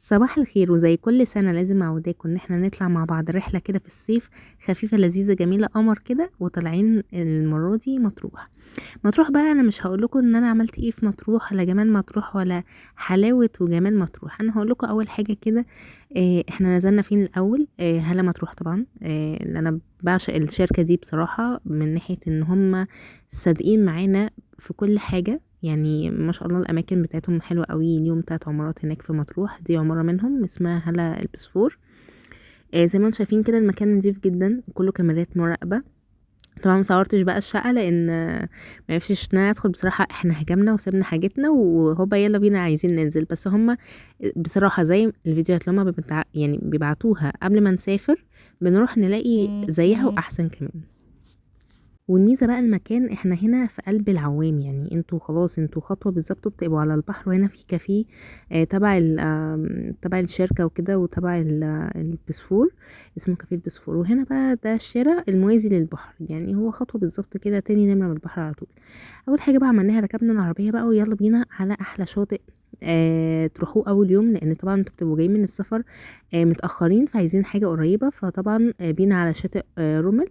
صباح الخير، وزي كل سنة لازم أعوداكم إن احنا نطلع مع بعض رحلة كده في الصيف خفيفة لذيذة جميلة قمر كده، وطالعين المرة دي مطروح. مطروح بقى أنا مش هقولكم إن أنا عملت ايه في مطروح، ولا جمال مطروح، ولا حلاوة وجمال مطروح. أنا هقولكم أول حاجة كده. احنا نزلنا فين الأول؟ هلا مطروح طبعا. اللي أنا بعشق الشركة دي بصراحة، من ناحية إن هم صادقين معانا في كل حاجة. يعني ما شاء الله الاماكن بتاعتهم حلوه قوي. اليوم 3 عمارات هناك في مطروح، دي عماره منهم اسمها هلا البسفور. زي ما انتم شايفين كده المكان نضيف جدا، كله كاميرات مراقبه. طبعا ما صورتش بقى الشقه لان ما عرفتش ان انا ادخل بصراحه. احنا هجمنا وسيبنا حاجتنا وهوبا يلا بينا عايزين ننزل. بس هم بصراحه زي الفيديوهات اللي هم يعني بيبعتوها قبل ما نسافر، بنروح نلاقي زيها واحسن كمان. والميزة بقى المكان، احنا هنا في قلب العوام. يعني انتوا خلاص انتوا خطوة بالظبط بتبقوا على البحر. وهنا في كافيه تبع تبع الشركة وكده، وتبع البسفور، اسمه كافيه البسفور. وهنا بقى ده الشارع الموازي للبحر، يعني هو خطوة بالظبط كده تاني نمرة من البحر على طول. اول حاجة بقى عملناها، ركبنا العربية بقى ويلا بينا على احلى شاطئ تروحوه اول يوم، لان طبعا انتوا بتبقوا جايين من السفر متأخرين، فعايزين حاجة قريبة. فطبعا بينا على شاطئ رمل.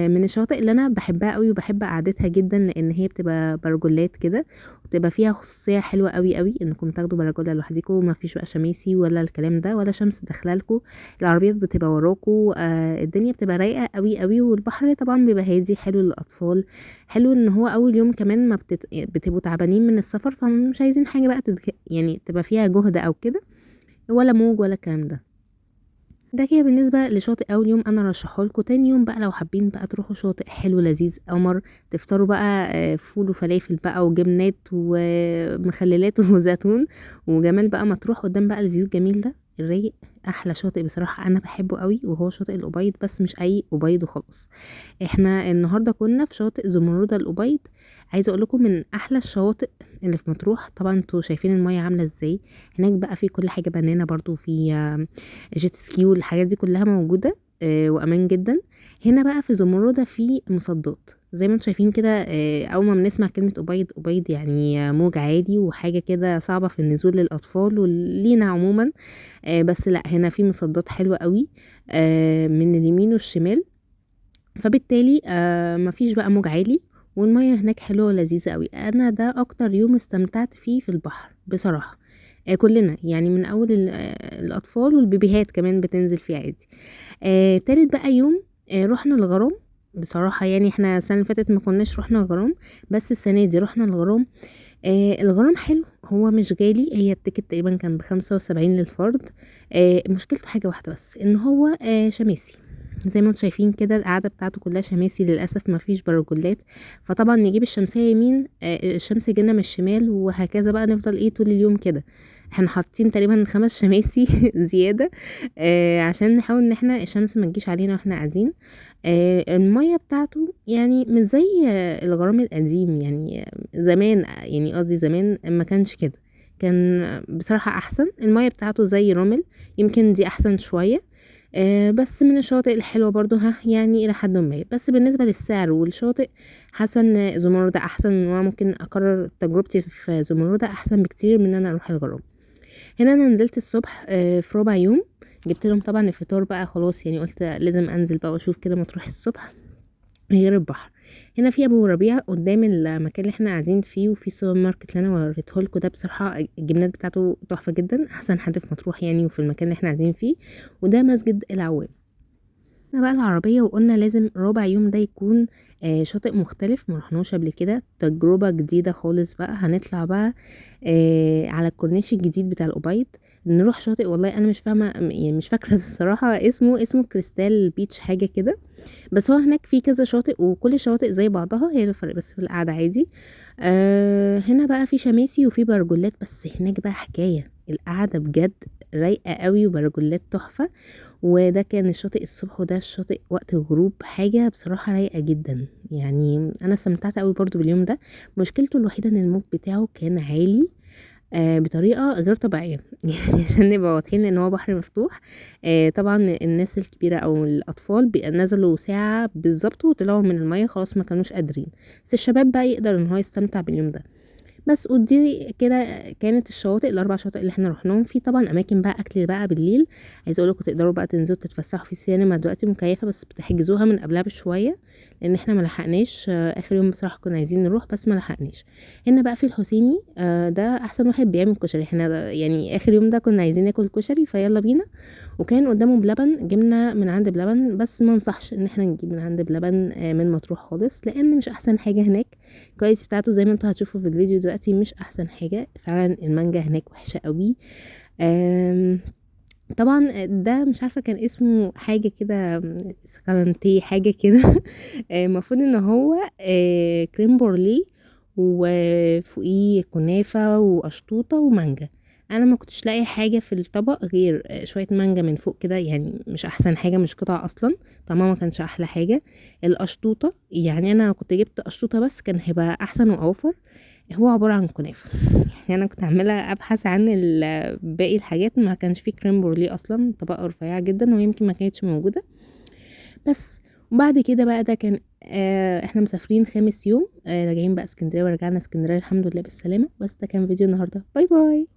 من الشواطئ اللي انا بحبها قوي وبحب قعدتها جدا، لان هي بتبقى برجولات كده، وتبقى فيها خصوصيه حلوه قوي قوي انكم تاخدوا برجوله لوحديكم، وما فيش بقى شماسي ولا الكلام ده، ولا شمس داخلالكم. العربيات بتبقى وراكم. الدنيا بتبقى رايقه قوي قوي. والبحر طبعا بيبقى هادي حلو للاطفال. حلو ان هو اول يوم كمان ما بتبقوا تعبانين من السفر، فمش عايزين حاجه بقى يعني تبقى فيها جهد او كده، ولا موج ولا الكلام ده. ده كده بالنسبة لشاطئ أول يوم أنا رشحه لكم. تاني يوم بقى لو حابين بقى تروحوا شاطئ حلو لذيذ قمر، تفطروا بقى فول وفلافل بقى وجبنات ومخللات وزيتون وجمال بقى، ما تروح قدام بقى الفيو الجميل ده الرايق. احلى شاطئ بصراحة انا بحبه قوي، وهو شاطئ الأبيض، بس مش اي أبيض وخلاص. احنا النهاردة كنا في شاطئ زمردة الأبيض. عايزة اقول لكم من احلى الشواطئ اللي في مطروح. طبعا انتوا شايفين المية عاملة ازاي. هناك بقى في كل حاجة، بنانا برضو في جيت سكي، والحاجات دي كلها موجودة وامان جدا. هنا بقى في زمردة في مصدات زي ما انتم شايفين كده. اول ما بنسمع كلمة أبيض، أبيض يعني موج عالي وحاجة كده صعبة في النزول للأطفال ولينا عموما. بس لا، هنا في مصدات حلوة قوي من اليمين والشمال، فبالتالي مفيش بقى موج عالي. والمية هناك حلوة ولذيذة قوي. انا ده اكتر يوم استمتعت فيه في البحر بصراحة. كلنا يعني من اول الاطفال والبيبيهات كمان بتنزل فيه عادي. تالت بقى يوم رحنا الغرام. بصراحة يعني احنا السنة اللي فاتت ما كناش رحنا الغرام، بس السنة دي رحنا الغرام. الغرام حلو، هو مش غالي. هي التيكت تقريبا كان ب75 للفرد. مشكلته حاجة واحدة بس، ان هو شماسي. زي ما انتم شايفين كده القعده بتاعته كلها شماسي، للاسف ما فيش برجولات. فطبعا نجيب الشمسيه يمين، الشمس جينا من الشمال، وهكذا بقى نفضل ايه طول اليوم كده. احنا حاطين تقريبا 5 شماسي زياده عشان نحاول ان احنا الشمس ما تجيش علينا واحنا قاعدين. الميه بتاعته يعني مش زي الغرام القديم يعني. زمان يعني قصدي زمان ما كانش كده. كان بصراحة أحسن. المية بتاعته زي رمل، يمكن دي أحسن شوية. بس من الشواطئ الحلوة برضو يعني إلى حد ما. بس بالنسبة للسعر والشاطئ، حاسة ان زمردة أحسن، وأنا ممكن أكرر تجربتي في زمردة أحسن بكتير من ان أنا أروح الغرام. هنا أنا نزلت الصبح في ربع يوم. جبت لهم طبعا الفطار بقى خلاص، يعني قلت لازم أنزل بقى وأشوف كده مطروح الصبح غير البحر. هنا في ابو ربيع قدام المكان اللي احنا قاعدين فيه، وفي السوبر ماركت اللي انا وريته لكم ده. بصراحه الجبنات بتاعته تحفه جدا، احسن حد في مطروح يعني، وفي المكان اللي احنا قاعدين فيه. وده مسجد العوام. احنا بقى العربية وقلنا لازم ربع يوم ده يكون شاطئ مختلف مرحناش قبل كده، تجربة جديدة خالص بقى. هنطلع بقى على الكورنيش الجديد بتاع الأبيض، نروح شاطئ والله انا مش فاهمة يعني مش فاكرة بصراحة اسمه كريستال بيتش حاجة كده. بس هو هناك في كذا شاطئ، وكل الشواطئ زي بعضها، هي الفرق بس في القعدة عادي. هنا بقى في شماسي وفي برجولات، بس هناك بقى حكاية القعدة بجد رايقة قوي، وبرجولات تحفة. وده كان الشاطئ الصبح، وده الشاطئ وقت الغروب. حاجة بصراحة رايقة جدا يعني. انا استمتعت قوي برضو باليوم ده. مشكلته الوحيدة ان الموج بتاعه كان عالي بطريقة غير طبيعية يعني عشان نبقى واضحين، لان هو بحر مفتوح. طبعا الناس الكبيرة او الاطفال نزلوا ساعة بالظبط وطلعوا من المية خلاص ما كانوش قادرين. بس الشباب بقى يقدر ان هو يستمتع باليوم ده. بس ودي كده كانت الشواطئ ال4 شواطئ اللي احنا رحناهم. في طبعا اماكن بقى اكل بقى بالليل، عايزه اقول لكم تقدروا بقى تنزلوا تتفسحوا في السينما دلوقتي مكيفه، بس بتحجزوها من قبلها بشويه لان احنا ما لحقناش. اخر يوم بصراحه كنا عايزين نروح بس ما لحقناش. هنا بقى في الحسيني، ده احسن واحد بيعمل كشري. احنا يعني اخر يوم ده كنا عايزين ناكل كشري فيلا بينا. وكان قدامه بلبن، جبنا من عند بلبن، بس ما انصحش ان احنا نجيب من عند بلبن من مطروح خالص لان مش احسن حاجه هناك. الكواليتي بتاعته زي ما انتوا هتشوفوا في الفيديو دلوقتي مش احسن حاجه، فعلا المانجا هناك وحشه قوي. آم، طبعا ده مش عارفه كان اسمه حاجه كده، سكالانتي حاجه كده. المفروض ان هو كريم بورليه وفوقيه كنافه وقشطوطه ومانجا. انا ما كنتش لاقي حاجه في الطبق غير شويه مانجا من فوق كده، يعني مش احسن حاجه، مش قطع اصلا، طعمها ما كانش احلى حاجه. القشطوطه يعني انا كنت جبت قشطوطه بس كان هيبقى احسن واوفر. هو عباره عن كنافه. يعني انا كنت عماله ابحث عن باقي الحاجات، ما كانش فيه كريم بورليه اصلا، طبقه رفيعه جدا ويمكن ما كانتش موجوده. بس وبعد كده بقى ده كان احنا مسافرين 5 يوم، راجعين بقى اسكندريه، ورجعنا اسكندريه الحمد لله بالسلامه. بس ده كان فيديو النهارده، باي باي.